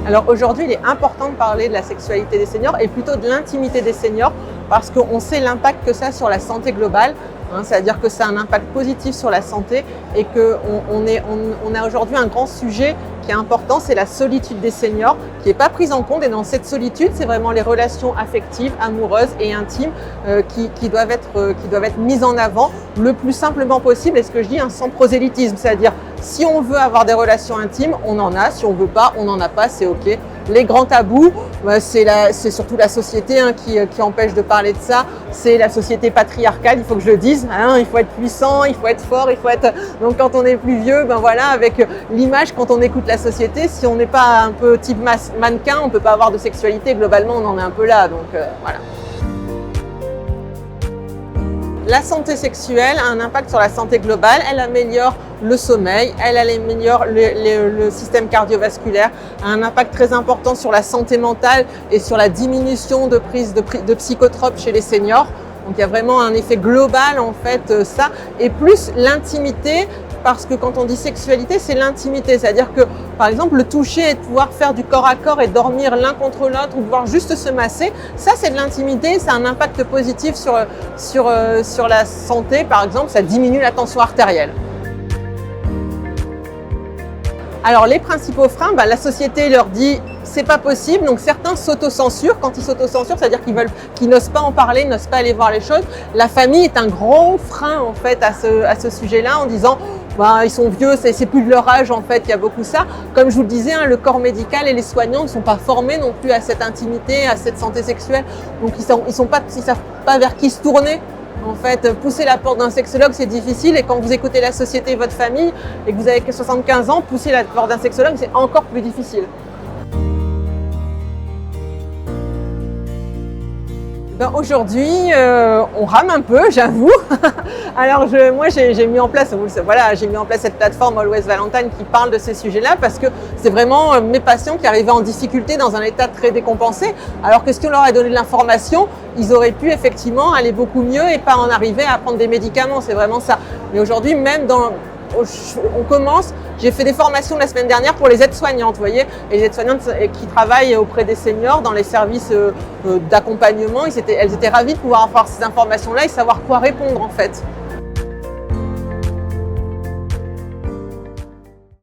Alors aujourd'hui, il est important de parler de la sexualité des seniors et plutôt de l'intimité des seniors parce qu'on sait l'impact que ça a sur la santé globale. C'est-à-dire que ça a un impact positif sur la santé et qu'on a aujourd'hui un grand sujet qui est important, c'est la solitude des seniors qui n'est pas prise en compte. Et dans cette solitude, c'est vraiment les relations affectives, amoureuses et intimes qui doivent être mises en avant le plus simplement possible. Et ce que je dis, sans prosélytisme, c'est-à-dire si on veut avoir des relations intimes, on en a. Si on ne veut pas, on n'en a pas, c'est OK. Les grands tabous, c'est surtout la société qui empêche de parler de ça. C'est la société patriarcale, il faut que je le dise. Il faut être puissant, il faut être fort, il faut être… Donc quand on est plus vieux, avec l'image, quand on écoute la société, si on n'est pas un peu type mannequin, on ne peut pas avoir de sexualité. Globalement, on en est un peu là. Donc voilà. La santé sexuelle a un impact sur la santé globale, elle améliore le sommeil, elle améliore le système cardiovasculaire, a un impact très important sur la santé mentale et sur la diminution de prise de psychotropes chez les seniors. Donc il y a vraiment un effet global en fait ça, et plus l'intimité, parce que quand on dit sexualité, c'est l'intimité, c'est-à-dire que par exemple le toucher et de pouvoir faire du corps à corps et dormir l'un contre l'autre ou pouvoir juste se masser, ça c'est de l'intimité, ça a un impact positif sur la santé, par exemple ça diminue la tension artérielle. Alors les principaux freins, la société leur dit c'est pas possible, donc certains s'autocensurent. Quand ils s'autocensurent, c'est-à-dire qu'ils n'osent pas en parler, n'osent pas aller voir les choses. La famille est un grand frein en fait à ce sujet-là, en disant ils sont vieux, c'est plus de leur âge en fait, il y a beaucoup ça. Comme je vous le disais, le corps médical et les soignants ne sont pas formés non plus à cette intimité, à cette santé sexuelle, donc ils savent pas vers qui se tourner. En fait, pousser la porte d'un sexologue, c'est difficile, et quand vous écoutez la société et votre famille et que vous avez que 75 ans, pousser la porte d'un sexologue, c'est encore plus difficile. Aujourd'hui, on rame un peu, j'avoue. Alors moi, j'ai mis en place cette plateforme Always Valentine qui parle de ces sujets-là parce que c'est vraiment mes patients qui arrivaient en difficulté dans un état très décompensé. Alors que si on leur a donné de l'information, ils auraient pu effectivement aller beaucoup mieux et pas en arriver à prendre des médicaments. C'est vraiment ça. Mais aujourd'hui, même on commence, j'ai fait des formations la semaine dernière pour les aides-soignantes, vous voyez, et les aides-soignantes qui travaillent auprès des seniors dans les services d'accompagnement, elles étaient ravies de pouvoir avoir ces informations-là et savoir quoi répondre en fait.